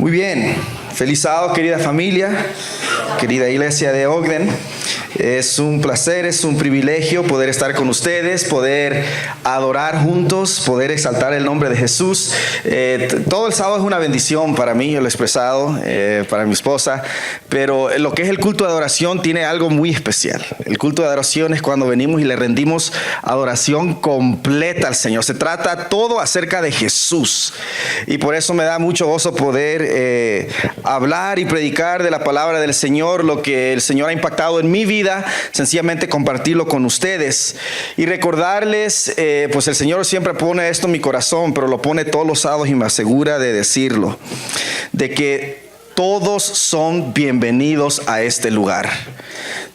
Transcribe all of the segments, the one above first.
Muy bien, feliz sábado, querida familia, querida iglesia de Ogden. Es un placer, es un privilegio poder estar con ustedes, poder adorar juntos, poder exaltar el nombre de Jesús. Todo el sábado es una bendición para mí, yo lo he expresado, para mi esposa, pero lo que es el culto de adoración tiene algo muy especial. El culto de adoración es cuando venimos y le rendimos adoración completa al Señor. Se trata todo acerca de Jesús y por eso me da mucho gozo poder hablar y predicar de la palabra del Señor, lo que el Señor ha impactado en mi vida. Sencillamente compartirlo con ustedes y recordarles, pues el Señor siempre pone esto en mi corazón, pero lo pone todos los sábados y me asegura de decirlo, de que todos son bienvenidos a este lugar.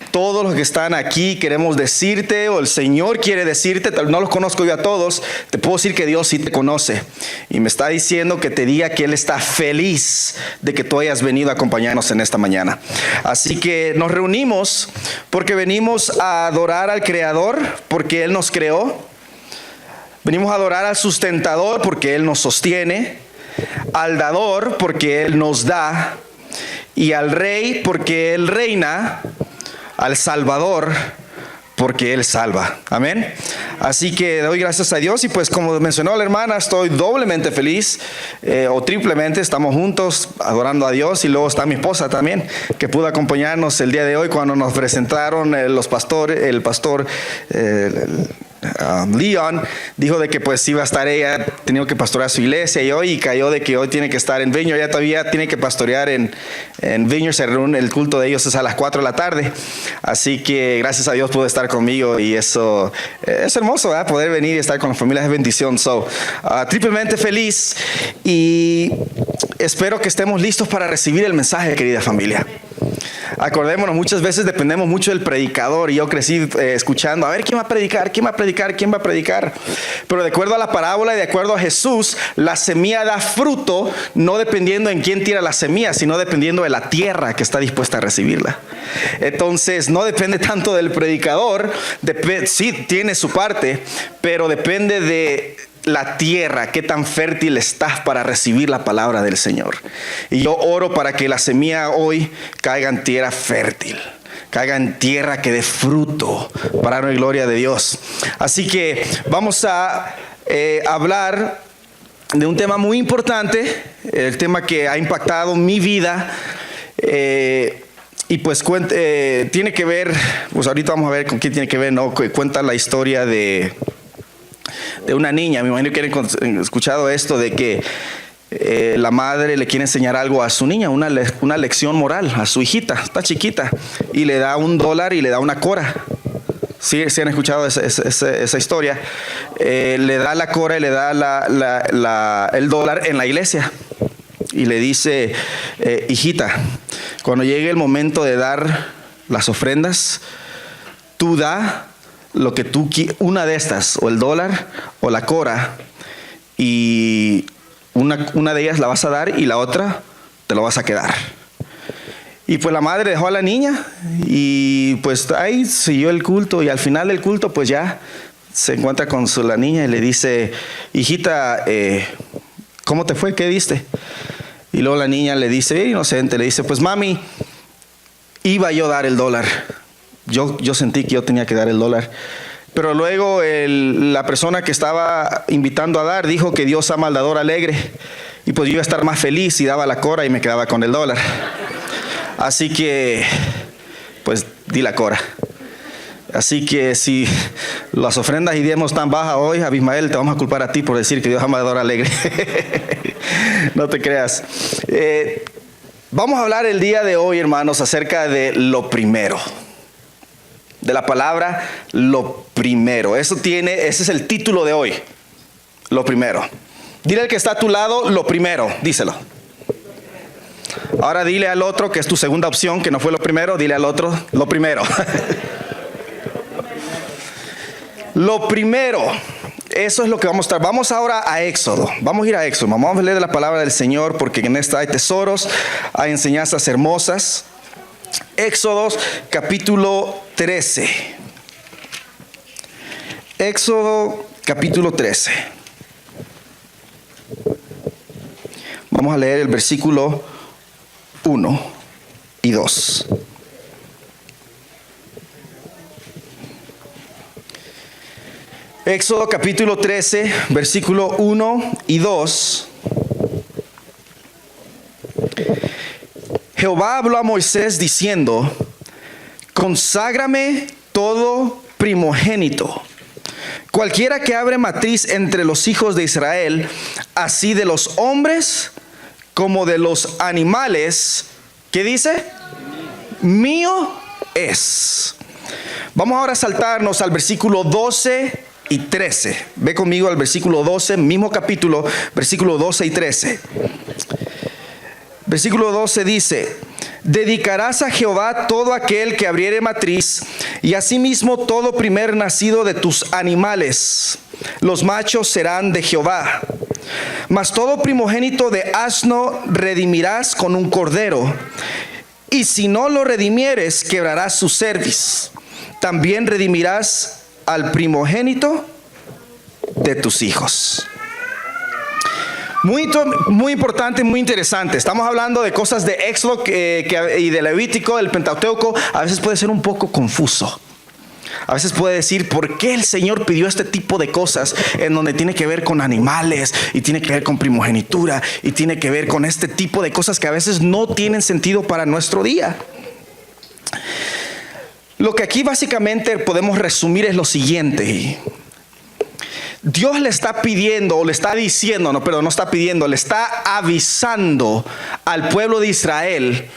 Todos los que están aquí queremos decirte, o el Señor quiere decirte, no los conozco yo a todos, te puedo decir que Dios sí te conoce y me está diciendo que te diga que Él está feliz de que tú hayas venido a acompañarnos en esta mañana. Así que nos reunimos porque venimos a adorar al Creador, porque Él nos creó. Venimos a adorar al Sustentador porque Él nos sostiene, al Dador porque Él nos da, y al Rey porque Él reina, al Salvador porque Él salva. Amén. Así que doy gracias a Dios y pues como mencionó la hermana, estoy doblemente feliz o triplemente. Estamos juntos adorando a Dios y luego está mi esposa también, que pudo acompañarnos el día de hoy cuando nos presentaron el pastor Leon dijo de que pues iba a estar ella, tenía que pastorear su iglesia y hoy cayó de que hoy tiene que estar en Vineyard, ella todavía tiene que pastorear en Vineyard, se reúne, el culto de ellos es a las 4 de la tarde, así que gracias a Dios pudo estar conmigo y eso es hermoso, ¿verdad? Poder venir y estar con la familia es bendición. Triplemente feliz y espero que estemos listos para recibir el mensaje, querida familia. Acordémonos, muchas veces dependemos mucho del predicador y yo crecí escuchando, a ver, ¿quién va a predicar? ¿Quién va a predicar? ¿Quién va a predicar? Pero de acuerdo a la parábola y de acuerdo a Jesús, la semilla da fruto no dependiendo en quién tira la semilla, sino dependiendo de la tierra que está dispuesta a recibirla. Entonces, no depende tanto del predicador, sí tiene su parte, pero depende de la tierra, qué tan fértil estás para recibir la palabra del Señor. Y yo oro para que la semilla hoy caiga en tierra fértil, caiga en tierra que dé fruto para la gloria de Dios. Así que vamos a hablar de un tema muy importante, el tema que ha impactado mi vida. Y pues tiene que ver, pues ahorita vamos a ver con qué tiene que ver, ¿no? Cuenta la historia de una niña. Me imagino que han escuchado esto de que la madre le quiere enseñar algo a su niña, una lección moral a su hijita, está chiquita, y le da $1 y le da una cora. ¿Sí han escuchado esa historia? Le da la cora y le da el $1 en la iglesia y le dice, hijita, cuando llegue el momento de dar las ofrendas, tú da lo que tú quieras, una de estas, o el $1 o la cora, y una de ellas la vas a dar y la otra te lo vas a quedar. Y pues la madre dejó a la niña y pues ahí siguió el culto, y al final del culto pues ya se encuentra con la niña y le dice, hijita, ¿cómo te fue? ¿Qué diste? Y luego la niña le dice, inocente, le dice, pues mami, iba yo a dar el $1. Yo sentí que yo tenía que dar el $1. Pero luego la persona que estaba invitando a dar dijo que Dios ama al dador alegre. Y pues yo iba a estar más feliz y daba la cora y me quedaba con el $1. Así que, pues di la cora. Así que si las ofrendas y diezmos están bajas hoy, Abismael, te vamos a culpar a ti por decir que Dios ama al dador alegre. No te creas. Vamos a hablar el día de hoy, hermanos, acerca de lo primero. De la palabra lo primero. Ese es el título de hoy. Lo primero. Dile al que está a tu lado, lo primero. Díselo. Ahora dile al otro, que es tu segunda opción, que no fue lo primero. Dile al otro, lo primero. Lo primero. Eso es lo que vamos a estar. Vamos ahora a Éxodo. Vamos a ir a Éxodo. Vamos a leer la palabra del Señor, porque en esta hay tesoros, hay enseñanzas hermosas. Éxodo capítulo 13. Éxodo capítulo 13. Vamos a leer el versículo 1 y 2. Éxodo capítulo 13, versículo 1 y 2. Jehová habló a Moisés diciendo: conságrame todo primogénito, cualquiera que abre matriz entre los hijos de Israel, así de los hombres como de los animales. ¿Qué dice? Mío es. Vamos ahora a saltarnos al versículo 12 y 13. Ve conmigo al versículo 12, mismo capítulo, versículo 12 y 13. Versículo 12 dice: dedicarás a Jehová todo aquel que abriere matriz, y asimismo todo primer nacido de tus animales. Los machos serán de Jehová. Mas todo primogénito de asno redimirás con un cordero, y si no lo redimieres, quebrarás su cerviz. También redimirás al primogénito de tus hijos. Muy importante, muy interesante. Estamos hablando de cosas de Éxodo y de Levítico, del Pentateuco. A veces puede ser un poco confuso. A veces puede decir, ¿por qué el Señor pidió este tipo de cosas en donde tiene que ver con animales y tiene que ver con primogenitura y tiene que ver con este tipo de cosas que a veces no tienen sentido para nuestro día? Lo que aquí básicamente podemos resumir es lo siguiente. Dios le está pidiendo, o le está diciendo, no está pidiendo, le está avisando al pueblo de Israel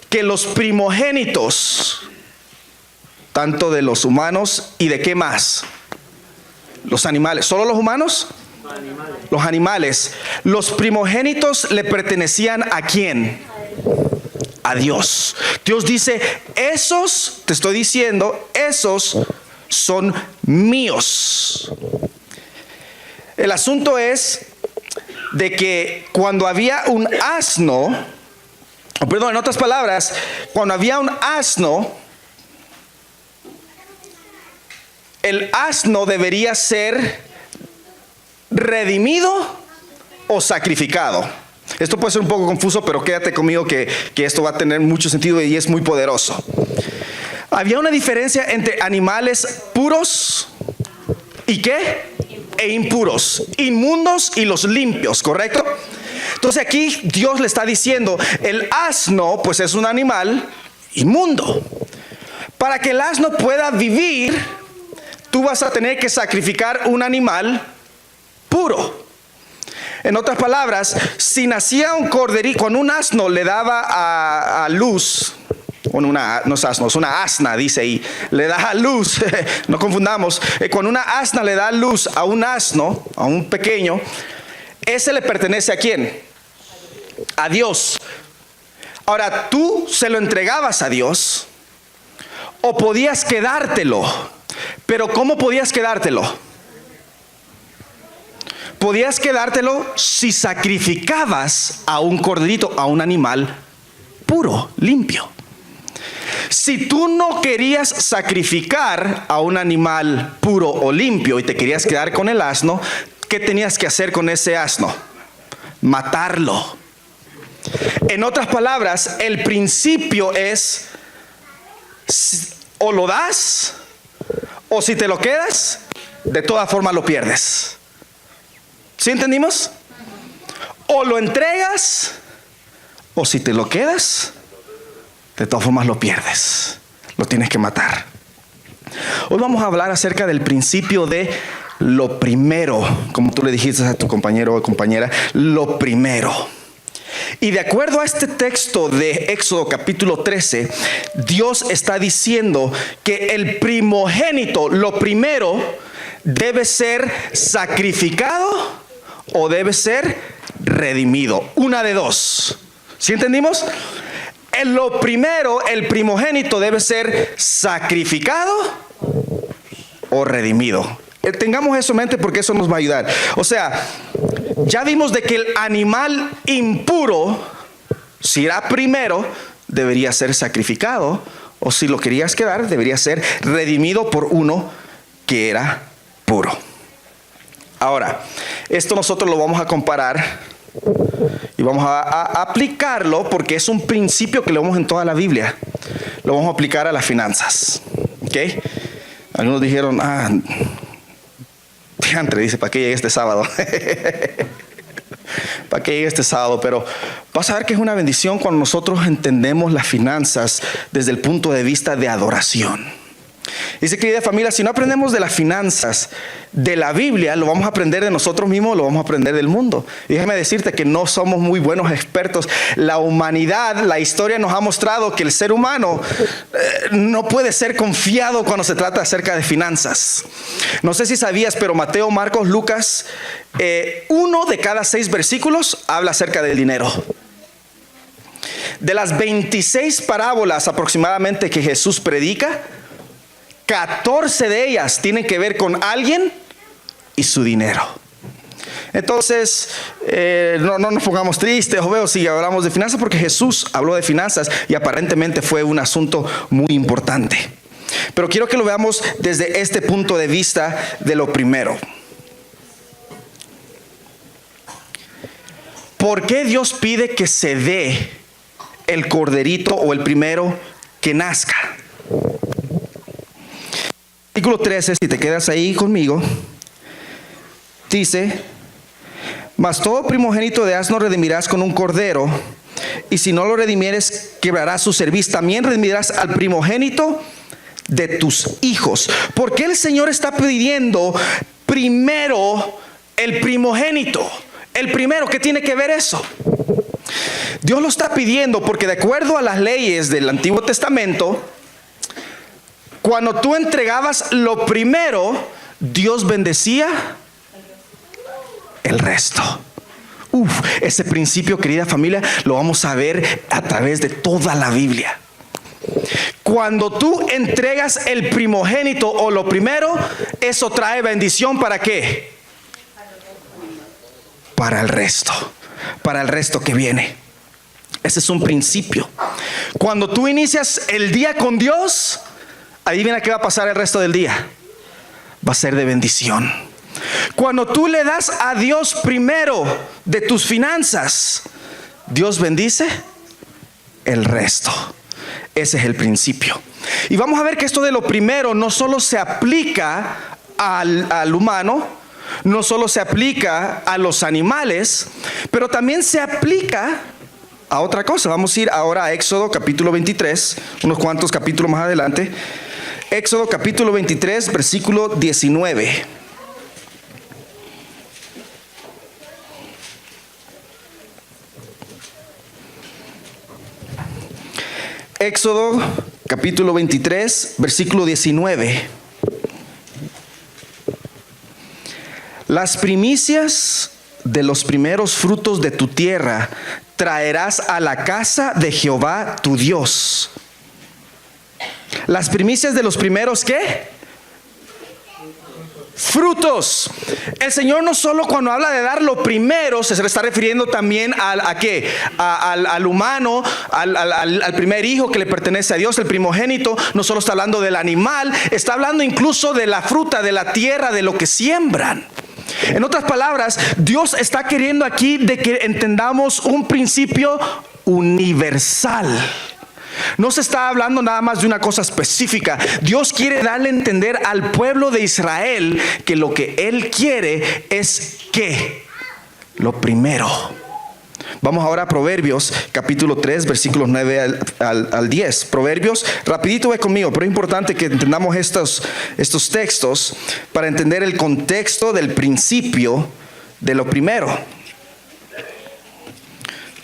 que los primogénitos, tanto de los humanos y de qué más, los animales, ¿solo los humanos? Animales. Los animales, los primogénitos le pertenecían ¿a quién? A Dios. Dios dice, esos, te estoy diciendo, esos son míos. El asunto es de que cuando había un asno, en otras palabras, cuando había un asno, el asno debería ser redimido o sacrificado. Esto puede ser un poco confuso, pero quédate conmigo que esto va a tener mucho sentido y es muy poderoso. Había una diferencia entre animales puros y ¿qué? E impuros, inmundos y los limpios, ¿correcto? Entonces aquí Dios le está diciendo, el asno pues es un animal inmundo. Para que el asno pueda vivir, tú vas a tener que sacrificar un animal puro. En otras palabras, si nacía un corderito, cuando un asno le daba a luz, no es asno, es una asna, dice ahí, le da a luz, no confundamos, cuando una asna le da luz a un asno, a un pequeño, ese le pertenece ¿a quién? A Dios. Ahora, tú se lo entregabas a Dios o podías quedártelo, pero ¿cómo podías quedártelo? Podías quedártelo si sacrificabas a un corderito, a un animal puro, limpio. Si tú no querías sacrificar a un animal puro o limpio y te querías quedar con el asno, ¿qué tenías que hacer con ese asno? Matarlo. En otras palabras, el principio es o lo das o si te lo quedas, de todas formas lo pierdes. ¿Sí entendimos? O lo entregas o si te lo quedas, de todas formas lo pierdes, lo tienes que matar. Hoy vamos a hablar acerca del principio de lo primero, como tú le dijiste a tu compañero o compañera, lo primero. Y de acuerdo a este texto de Éxodo capítulo 13, Dios está diciendo que el primogénito, lo primero, debe ser sacrificado o debe ser redimido. Una de dos. ¿Sí entendimos? En lo primero, el primogénito debe ser sacrificado o redimido. Tengamos eso en mente porque eso nos va a ayudar. O sea, ya vimos de que el animal impuro, si era primero, debería ser sacrificado, o si lo querías quedar, debería ser redimido por uno que era puro. Ahora, esto nosotros lo vamos a comparar y vamos a aplicarlo porque es un principio que lo vemos en toda la Biblia. Lo vamos a aplicar a las finanzas. ¿Ok? Algunos dijeron, diantre, dice, ¿para qué llegué este sábado? ¿Para qué llegué este sábado? Pero vas a ver que es una bendición cuando nosotros entendemos las finanzas desde el punto de vista de adoración. Dice, querida familia, si no aprendemos de las finanzas de la Biblia, lo vamos a aprender de nosotros mismos, lo vamos a aprender del mundo. Y déjame decirte que no somos muy buenos expertos. La humanidad, la historia nos ha mostrado que el ser humano no puede ser confiado cuando se trata acerca de finanzas. No sé si sabías, pero Mateo, Marcos, Lucas, 1 de cada 6 versículos habla acerca del dinero. De las 26 parábolas aproximadamente que Jesús predica, 14 de ellas tienen que ver con alguien y su dinero. Entonces, no nos pongamos tristes o feos si hablamos de finanzas, porque Jesús habló de finanzas y aparentemente fue un asunto muy importante. Pero quiero que lo veamos desde este punto de vista de lo primero. ¿Por qué Dios pide que se dé el corderito o el primero que nazca? Versículo 13, si te quedas ahí conmigo, dice: mas todo primogénito de asno redimirás con un cordero, y si no lo redimieres, quebrarás su cerviz. También redimirás al primogénito de tus hijos. ¿Por qué el Señor está pidiendo primero el primogénito? El primero, ¿qué tiene que ver eso? Dios lo está pidiendo porque de acuerdo a las leyes del Antiguo Testamento, cuando tú entregabas lo primero, Dios bendecía el resto. Ese principio, querida familia, lo vamos a ver a través de toda la Biblia. Cuando tú entregas el primogénito o lo primero, eso trae bendición. ¿Para qué? Para el resto que viene. Ese es un principio. Cuando tú inicias el día con Dios, adivina qué va a pasar el resto del día. Va a ser de bendición. Cuando tú le das a Dios primero de tus finanzas, Dios bendice el resto. Ese es el principio. Y vamos a ver que esto de lo primero no solo se aplica al humano, no solo se aplica a los animales, pero también se aplica a otra cosa. Vamos a ir ahora a Éxodo capítulo 23, unos cuantos capítulos más adelante. Éxodo capítulo 23, versículo 19. Éxodo capítulo 23, versículo 19. Las primicias de los primeros frutos de tu tierra traerás a la casa de Jehová tu Dios. Las primicias de los primeros, ¿qué? Frutos. El Señor no solo cuando habla de dar lo primero se le está refiriendo también ¿a qué? Al humano, al primer hijo que le pertenece a Dios, el primogénito. No solo está hablando del animal, está hablando incluso de la fruta, de la tierra, de lo que siembran. En otras palabras, Dios está queriendo aquí de que entendamos un principio universal. No se está hablando nada más de una cosa específica. Dios quiere darle a entender al pueblo de Israel que lo que Él quiere es que lo primero. Vamos ahora a Proverbios capítulo 3 versículos 9 al 10. Proverbios, rapidito ve conmigo, pero es importante que entendamos estos textos para entender el contexto del principio de lo primero.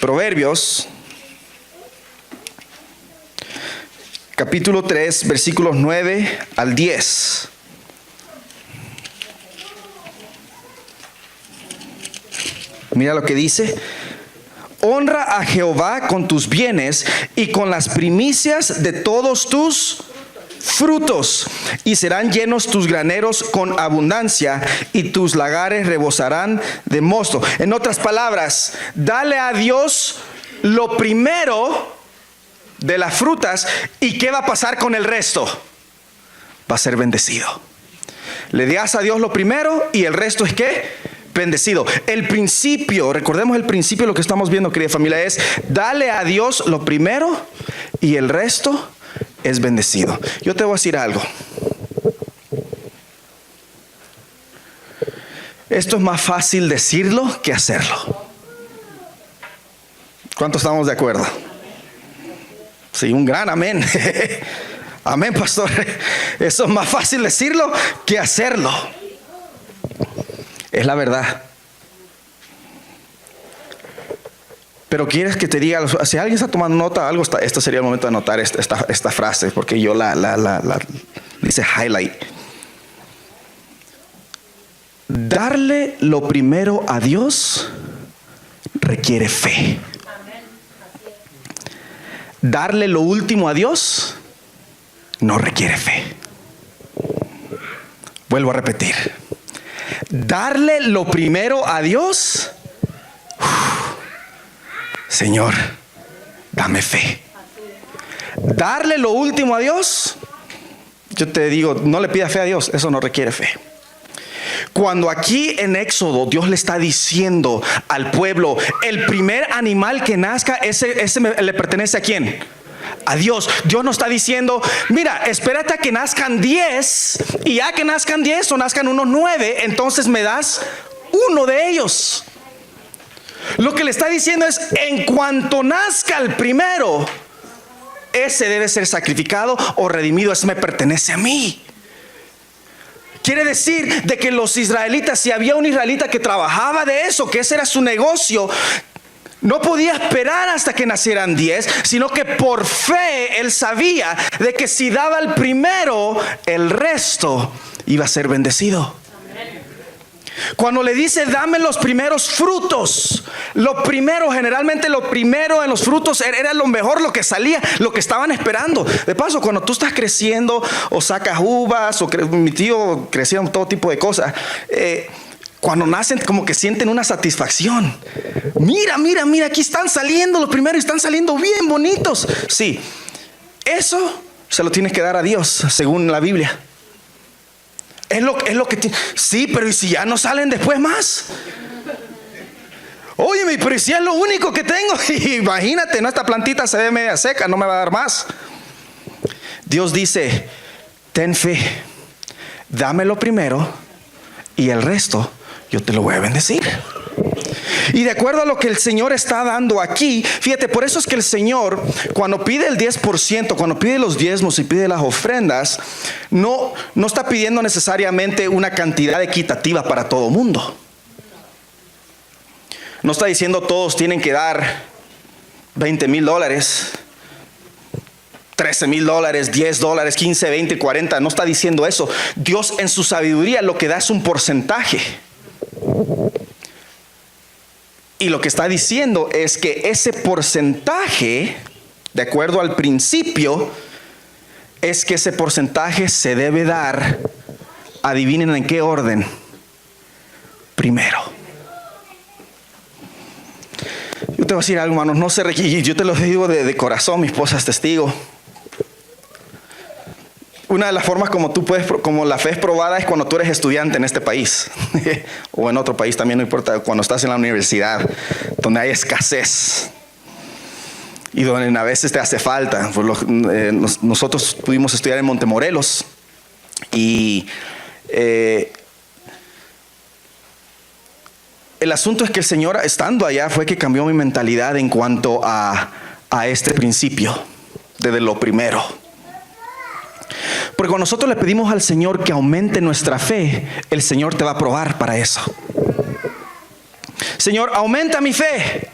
Proverbios capítulo 3 versículos 9 al 10. Mira lo que dice: honra a Jehová con tus bienes y con las primicias de todos tus frutos, y serán llenos tus graneros con abundancia, y tus lagares rebosarán de mosto. En otras palabras, dale a Dios lo primero de las frutas, y ¿qué va a pasar con el resto? Va a ser bendecido. Le das a Dios lo primero y el resto es ¿qué? bendecido. El principio, recordemos el principio de lo que estamos viendo, querida familia, es dale a Dios lo primero y el resto es bendecido. Yo te voy a decir algo. Esto es más fácil decirlo que hacerlo. ¿Cuántos estamos de acuerdo? Sí, un gran amén. Amén, pastor. Eso es más fácil decirlo que hacerlo. Es la verdad. Pero quieres que te diga, si alguien está tomando nota, algo está, esto sería el momento de anotar esta frase, porque yo la dice highlight. Darle lo primero a Dios requiere fe. Darle lo último a Dios no requiere fe. Vuelvo a repetir. Darle lo primero a Dios, Señor, dame fe. Darle lo último a Dios, yo te digo, no le pidas fe a Dios, eso no requiere fe. Cuando aquí en Éxodo Dios le está diciendo al pueblo, el primer animal que nazca, ese le pertenece ¿a quién? A Dios. Dios no está diciendo, mira, espérate a que nazcan 10, y ya que nazcan 10 o nazcan unos 9, entonces me das uno de ellos. Lo que le está diciendo es, en cuanto nazca el primero, ese debe ser sacrificado o redimido, ese me pertenece a mí. Quiere decir de que los israelitas, si había un israelita que trabajaba de eso, que ese era su negocio, no podía esperar hasta que nacieran 10, sino que por fe él sabía de que si daba el primero, el resto iba a ser bendecido. Cuando le dice dame los primeros frutos, lo primero, generalmente lo primero en los frutos era lo mejor, lo que salía, lo que estaban esperando. De paso, cuando tú estás creciendo o sacas uvas, o mi tío crecía en todo tipo de cosas, cuando nacen como que sienten una satisfacción. Mira, aquí están saliendo los primeros, están saliendo bien bonitos. Sí, eso se lo tienes que dar a Dios según la Biblia. Es lo que tiene. Sí, pero ¿y si ya no salen después más? Óyeme, pero ¿y si es lo único que tengo? Imagínate, no, esta plantita se ve media seca, no me va a dar más. Dios dice, ten fe, dámelo primero y el resto yo te lo voy a bendecir. Y de acuerdo a lo que el Señor está dando aquí, fíjate, por eso es que el Señor, cuando pide el 10%, cuando pide los diezmos y pide las ofrendas, no está pidiendo necesariamente una cantidad equitativa para todo mundo. No está diciendo todos tienen que dar $20,000, $13,000, $10, 15, 20, 40. No está diciendo eso. Dios en su sabiduría lo que da es un porcentaje. Y lo que está diciendo es que ese porcentaje, de acuerdo al principio, es que ese porcentaje se debe dar, adivinen en qué orden, primero. Yo te voy a decir algo, hermanos, no se requiere, yo te lo digo de corazón, mi esposa es testigo. Una de las formas como la fe es probada es cuando tú eres estudiante en este país o en otro país también, no importa, cuando estás en la universidad donde hay escasez y donde a veces te hace falta. Nosotros pudimos estudiar en Montemorelos y el asunto es que el Señor, estando allá, fue que cambió mi mentalidad en cuanto a este principio desde lo primero. Porque cuando nosotros le pedimos al Señor que aumente nuestra fe, el Señor te va a probar para eso. Señor, aumenta mi fe.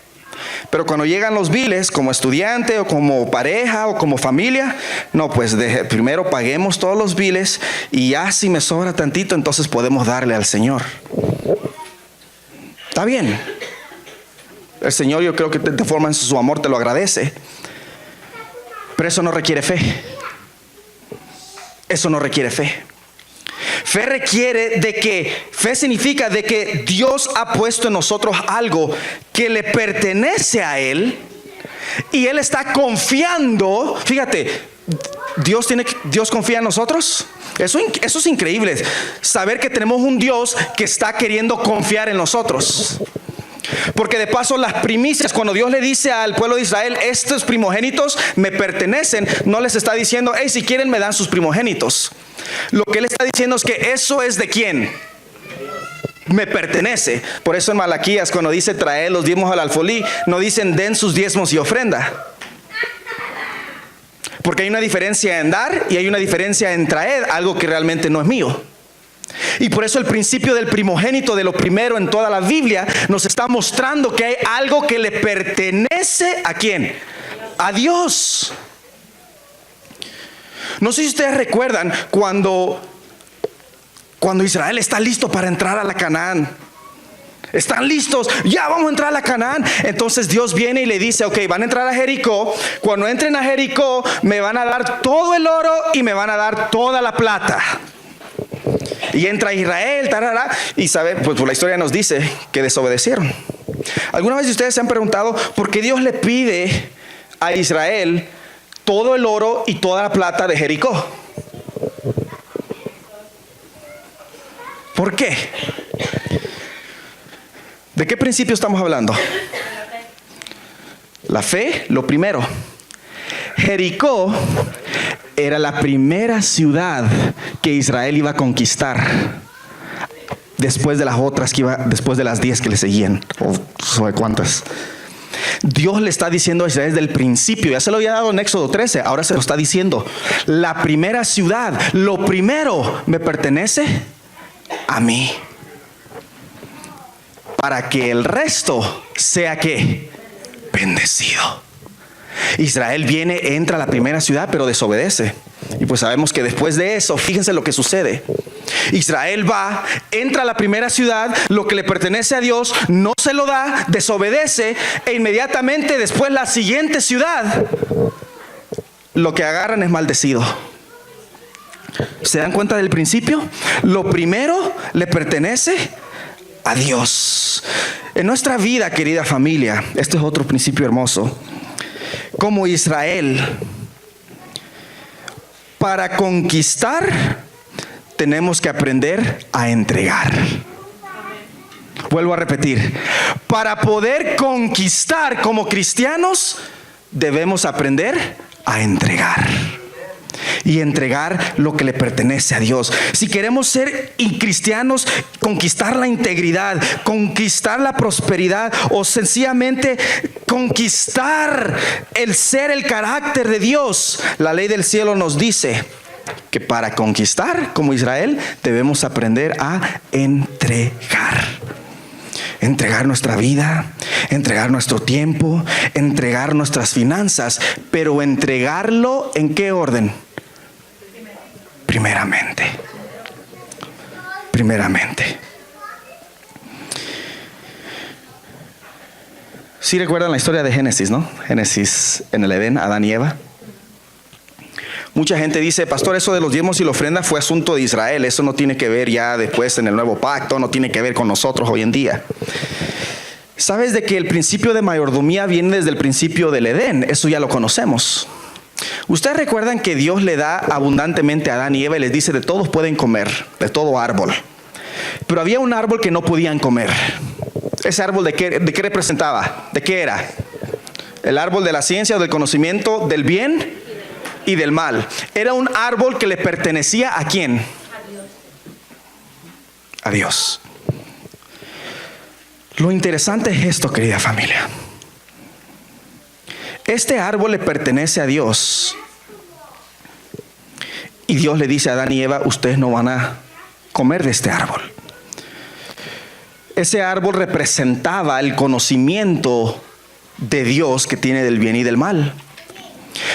Pero cuando llegan los biles, como estudiante o como pareja o como familia, no, pues primero paguemos todos los biles y ya si me sobra tantito, entonces podemos darle al Señor. Está bien. El Señor, yo creo que de forma en su amor te lo agradece. Pero eso no requiere fe. Eso no requiere fe. Fe requiere fe significa de que Dios ha puesto en nosotros algo que le pertenece a Él y Él está confiando. Fíjate, Dios confía en nosotros. Eso es increíble. Saber que tenemos un Dios que está queriendo confiar en nosotros. Porque de paso las primicias, cuando Dios le dice al pueblo de Israel, estos primogénitos me pertenecen, no les está diciendo, hey, si quieren me dan sus primogénitos. Lo que él está diciendo es que eso es de quién me pertenece. Por eso en Malaquías, cuando dice traer los diezmos al alfolí, no dicen den sus diezmos y ofrenda. Porque hay una diferencia en dar y hay una diferencia en traer algo que realmente no es mío. Y por eso el principio del primogénito, de lo primero en toda la Biblia, nos está mostrando que hay algo que le pertenece ¿a quién? A Dios. No sé si ustedes recuerdan cuando Israel está listo para entrar a la Canaán. Están listos, ya vamos a entrar a la Canaán. Entonces Dios viene y le dice, ok, van a entrar a Jericó. Cuando entren a Jericó me van a dar todo el oro y me van a dar toda la plata. Y entra Israel, tarara, y sabe, pues la historia nos dice que desobedecieron. ¿Alguna vez ustedes se han preguntado por qué Dios le pide a Israel todo el oro y toda la plata de Jericó? ¿Por qué? ¿De qué principio estamos hablando? La fe, lo primero. Jericó era la primera ciudad que Israel iba a conquistar después de las otras después de las 10 que le seguían, o ¿sabe cuántas? Dios le está diciendo a Israel desde el principio, ya se lo había dado en Éxodo 13, ahora se lo está diciendo, la primera ciudad, lo primero me pertenece a mí, para que el resto sea ¿qué? Bendecido. Israel viene, entra a la primera ciudad, pero desobedece. Y pues sabemos que después de eso, fíjense lo que sucede. Israel va, entra a la primera ciudad, lo que le pertenece a Dios, no se lo da, desobedece, e inmediatamente después la siguiente ciudad, lo que agarran es maldecido. ¿Se dan cuenta del principio? Lo primero le pertenece a Dios. En nuestra vida, querida familia, este es otro principio hermoso. Como Israel, para conquistar tenemos que aprender a entregar. Vuelvo a repetir, para poder conquistar como cristianos debemos aprender a entregar. Y entregar lo que le pertenece a Dios. Si queremos ser cristianos, conquistar la integridad, conquistar la prosperidad, o sencillamente conquistar el ser, el carácter de Dios, la ley del cielo nos dice que para conquistar como Israel debemos aprender a entregar. Entregar nuestra vida, entregar nuestro tiempo, entregar nuestras finanzas, pero entregarlo ¿en qué orden? Primeramente. ¿Sí recuerdan la historia de Génesis, no? Génesis en el Edén, Adán y Eva. Mucha gente dice, pastor, eso de los diezmos y la ofrenda fue asunto de Israel. Eso no tiene que ver ya después en el nuevo pacto, no tiene que ver con nosotros hoy en día. ¿Sabes de que el principio de mayordomía viene desde el principio del Edén? Eso ya lo conocemos. Ustedes recuerdan que Dios le da abundantemente a Adán y Eva y les dice, de todos pueden comer, de todo árbol. Pero había un árbol que no podían comer. ¿Ese árbol de qué representaba? ¿De qué era? El árbol de la ciencia o del conocimiento del bien y del mal. Era un árbol que le pertenecía ¿a quién? A Dios. Lo interesante es esto, querida familia. Este árbol le pertenece a Dios. Y Dios le dice a Adán y Eva, ustedes no van a comer de este árbol. Ese árbol representaba el conocimiento de Dios que tiene del bien y del mal.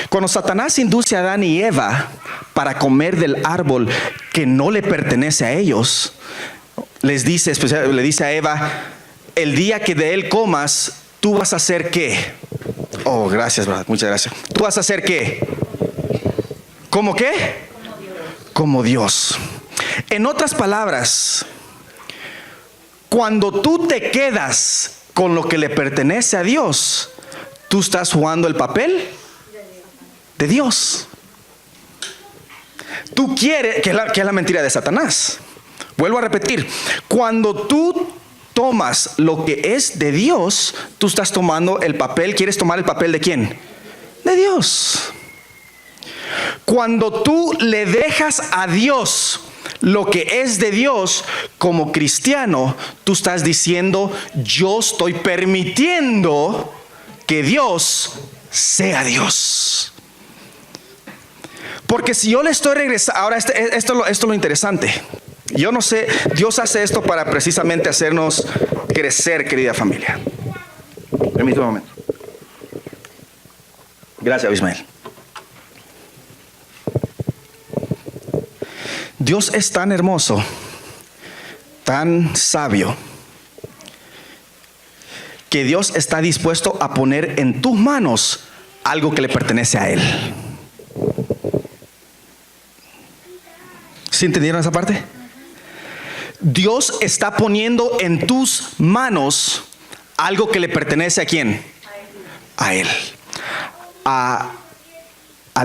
Cuando Satanás induce a Adán y Eva para comer del árbol que no le pertenece a ellos, le dice a Eva, el día que de él comas, tú vas a hacer ¿qué? Oh, gracias, brother. Muchas gracias. ¿Tú vas a hacer qué? ¿Cómo qué? Como Dios. En otras palabras, cuando tú te quedas con lo que le pertenece a Dios, tú estás jugando el papel de Dios. Tú quieres, que es la mentira de Satanás. Vuelvo a repetir, cuando tú tomas lo que es de Dios, tú estás tomando el papel. ¿Quieres tomar el papel de quién? De Dios. Cuando tú le dejas a Dios lo que es de Dios, como cristiano, tú estás diciendo: yo estoy permitiendo que Dios sea Dios. Porque si yo le estoy regresando, ahora esto es lo interesante. Yo no sé, Dios hace esto para precisamente hacernos crecer, querida familia. Permítame un momento. Gracias, Ismael. Dios es tan hermoso, tan sabio, que Dios está dispuesto a poner en tus manos algo que le pertenece a Él. ¿Sí entendieron esa parte? Dios está poniendo en tus manos algo que le pertenece ¿a quién? A Él. A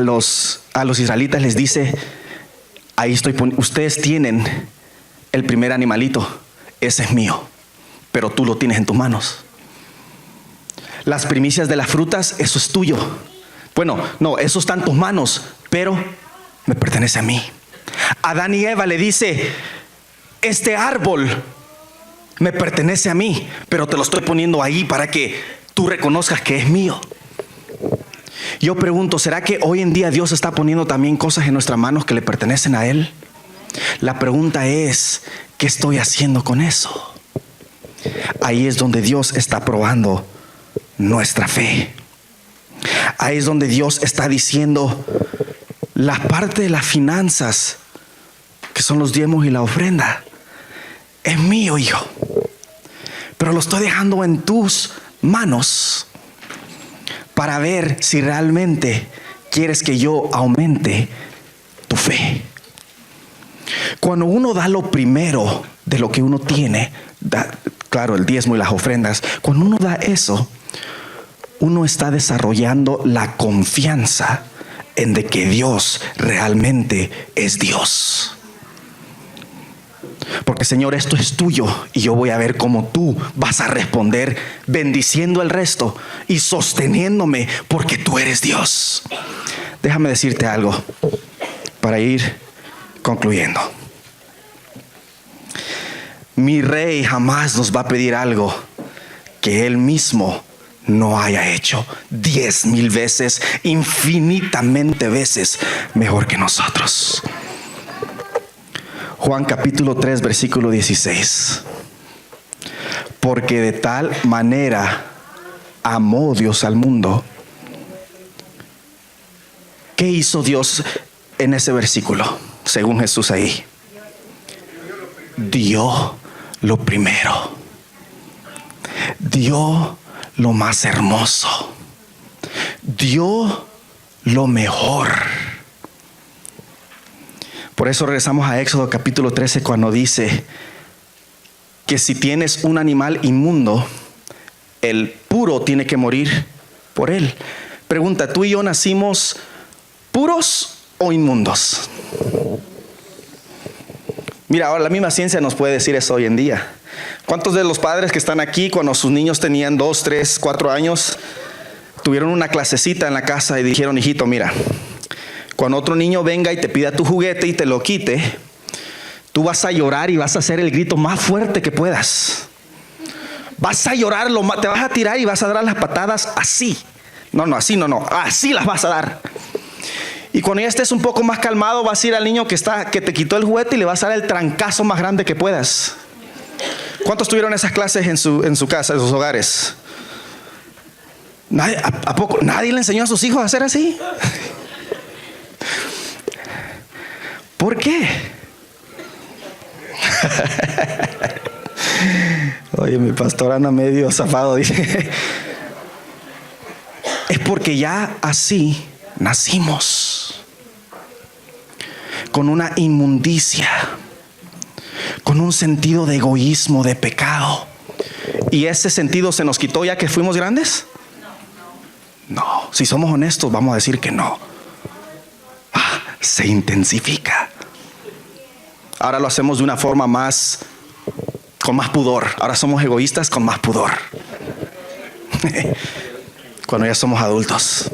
los israelitas les dice: ahí estoy, ustedes tienen el primer animalito, ese es mío, pero tú lo tienes en tus manos. Las primicias de las frutas, eso es tuyo. Bueno, no, eso está en tus manos, pero me pertenece a mí. Adán y Eva le dice: este árbol me pertenece a mí, pero te lo estoy poniendo ahí para que tú reconozcas que es mío. Yo pregunto, ¿será que hoy en día Dios está poniendo también cosas en nuestras manos que le pertenecen a Él? La pregunta es: ¿qué estoy haciendo con eso? Ahí es donde Dios está probando nuestra fe. Ahí es donde Dios está diciendo: la parte de las finanzas, que son los diezmos y la ofrenda, es mío, hijo, pero lo estoy dejando en tus manos para ver si realmente quieres que yo aumente tu fe. Cuando uno da lo primero de lo que uno tiene, claro, el diezmo y las ofrendas, cuando uno da eso, uno está desarrollando la confianza en de que Dios realmente es Dios. Porque, Señor, esto es tuyo y yo voy a ver cómo tú vas a responder, bendiciendo el resto y sosteniéndome, porque tú eres Dios. Déjame decirte algo para ir concluyendo. Mi Rey jamás nos va a pedir algo que Él mismo no haya hecho 10,000 veces, infinitamente veces mejor que nosotros. Juan capítulo 3 versículo 16. Porque de tal manera amó Dios al mundo. ¿Qué hizo Dios en ese versículo? Según Jesús ahí, dio lo primero, dio lo más hermoso, dio lo mejor. Por eso regresamos a Éxodo capítulo 13, cuando dice que si tienes un animal inmundo, el puro tiene que morir por él. Pregunta: ¿tú y yo nacimos puros o inmundos? Mira, ahora la misma ciencia nos puede decir eso hoy en día. ¿Cuántos de los padres que están aquí, cuando sus niños tenían 2, 3, 4 años, tuvieron una clasecita en la casa y dijeron: hijito, mira, cuando otro niño venga y te pida tu juguete y te lo quite, tú vas a llorar y vas a hacer el grito más fuerte que puedas. Vas a llorar, te vas a tirar y vas a dar las patadas así. No, así no, así las vas a dar. Y cuando ya estés un poco más calmado, vas a ir al niño que te quitó el juguete y le vas a dar el trancazo más grande que puedas. ¿Cuántos tuvieron esas clases en su casa, en sus hogares? ¿A poco nadie le enseñó a sus hijos a hacer así? ¿Por qué? Oye, mi pastor anda medio zafado, dice. Es porque ya así nacimos, con una inmundicia, con un sentido de egoísmo, de pecado. ¿Y ese sentido se nos quitó ya que fuimos grandes? No, si somos honestos vamos a decir que no. se intensifica. Ahora lo hacemos de una forma con más pudor. Ahora somos egoístas con más pudor. Cuando ya somos adultos,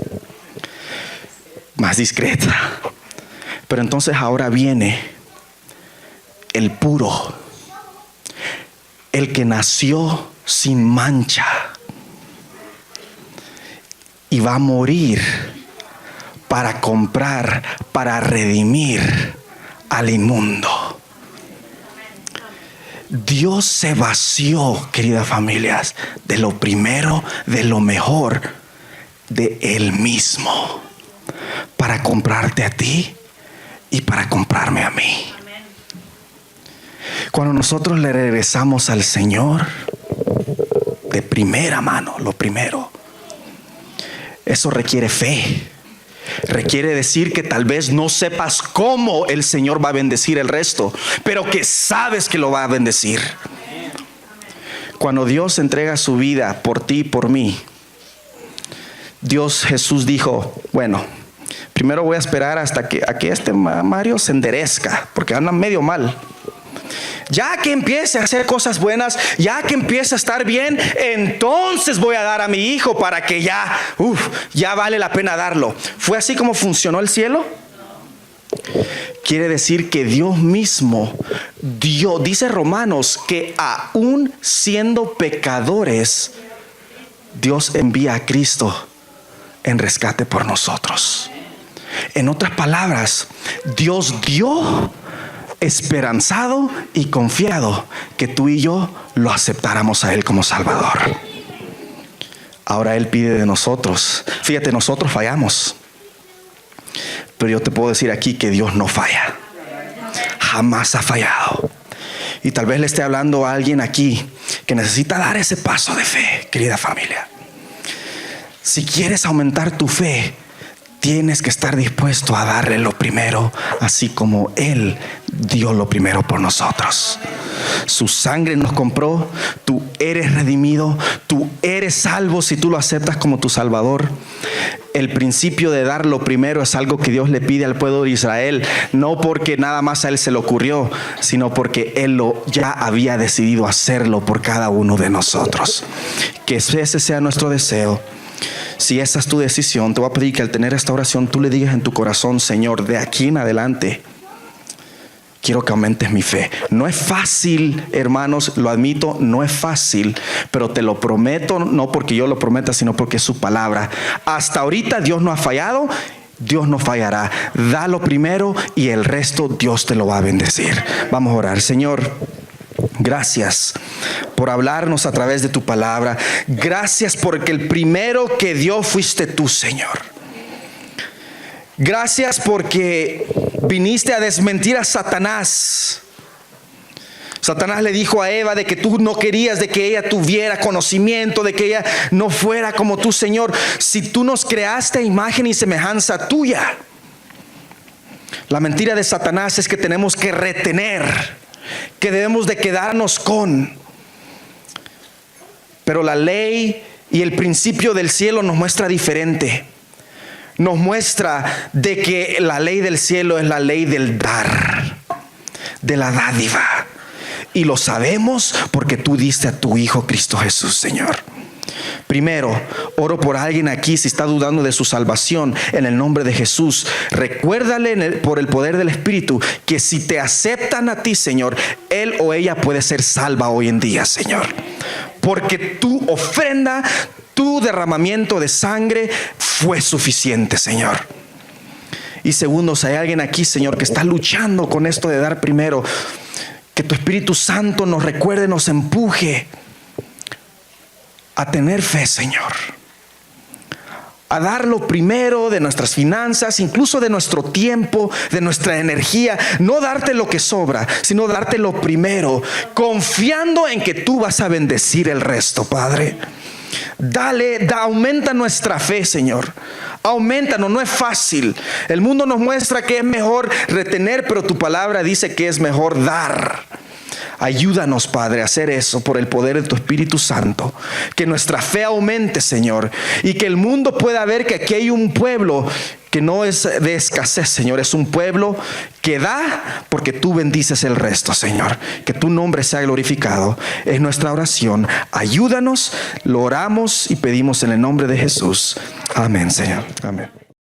más discreta. Pero entonces ahora viene el puro, el que nació sin mancha y va a morir para comprar, para redimir al inmundo. Dios se vació, queridas familias, de lo primero, de lo mejor, de Él mismo, para comprarte a ti y para comprarme a mí. Cuando nosotros le regresamos al Señor de primera mano, lo primero, eso requiere fe. Requiere decir que tal vez no sepas cómo el Señor va a bendecir el resto, pero que sabes que lo va a bendecir. Cuando Dios entrega su vida por ti y por mí, Jesús dijo, bueno, primero voy a esperar hasta que este Mario se enderezca, porque anda medio mal. Ya que empiece a hacer cosas buenas, ya que empiece a estar bien, entonces voy a dar a mi hijo para que ya vale la pena darlo. ¿Fue así como funcionó el cielo? Quiere decir que Dios mismo dio, dice Romanos, que aún siendo pecadores, Dios envía a Cristo en rescate por nosotros. En otras palabras, Dios dio esperanzado y confiado que tú y yo lo aceptáramos a Él como Salvador. Ahora Él pide de nosotros. Fíjate, nosotros fallamos, pero yo te puedo decir aquí que Dios no falla. Jamás ha fallado. Y tal vez le esté hablando a alguien aquí que necesita dar ese paso de fe, querida familia. Si quieres aumentar tu fe, tienes que estar dispuesto a darle lo primero, así como Él dio lo primero por nosotros. Su sangre nos compró. Tú eres redimido. Tú eres salvo si tú lo aceptas como tu Salvador. El principio de dar lo primero es algo que Dios le pide al pueblo de Israel, no porque nada más a Él se le ocurrió, sino porque Él ya había decidido hacerlo por cada uno de nosotros. Que ese sea nuestro deseo. Si esa es tu decisión, te voy a pedir que al tener esta oración tú le digas en tu corazón: Señor, de aquí en adelante quiero que aumentes mi fe. No es fácil, hermanos, lo admito, no es fácil, pero te lo prometo, no porque yo lo prometa, sino porque es su palabra. Hasta ahorita Dios no ha fallado, Dios no fallará. Da lo primero y el resto Dios te lo va a bendecir. Vamos a orar. Señor, gracias por hablarnos a través de tu palabra. Gracias porque el primero que dio fuiste tú, Señor. Gracias porque viniste a desmentir a Satanás. Satanás le dijo a Eva de que tú no querías de que ella tuviera conocimiento, de que ella no fuera como tú, Señor. Si tú nos creaste a imagen y semejanza tuya. La mentira de Satanás es que tenemos que retener, que debemos de quedarnos con. Pero la ley y el principio del cielo nos muestra diferente. Nos muestra de que la ley del cielo es la ley del dar, de la dádiva. Y lo sabemos porque tú diste a tu Hijo Cristo Jesús, Señor. Primero, oro por alguien aquí si está dudando de su salvación, en el nombre de Jesús. Recuérdale por el poder del Espíritu que si te aceptan a ti, Señor, él o ella puede ser salva hoy en día, Señor. Porque tu ofrenda, tu derramamiento de sangre fue suficiente, Señor. Y segundo, si hay alguien aquí, Señor, que está luchando con esto de dar primero, que tu Espíritu Santo nos recuerde, nos empuje a tener fe, Señor, a dar lo primero de nuestras finanzas, incluso de nuestro tiempo, de nuestra energía. No darte lo que sobra, sino darte lo primero, confiando en que tú vas a bendecir el resto, Padre. Aumenta nuestra fe, Señor. Aumentanos, no es fácil. El mundo nos muestra que es mejor retener, pero tu palabra dice que es mejor dar. Ayúdanos, Padre, a hacer eso por el poder de tu Espíritu Santo. Que nuestra fe aumente, Señor, y que el mundo pueda ver que aquí hay un pueblo que no es de escasez, Señor. Es un pueblo que da porque tú bendices el resto, Señor. Que tu nombre sea glorificado. Es nuestra oración. Ayúdanos, lo oramos y pedimos en el nombre de Jesús. Amén, Señor. Amén.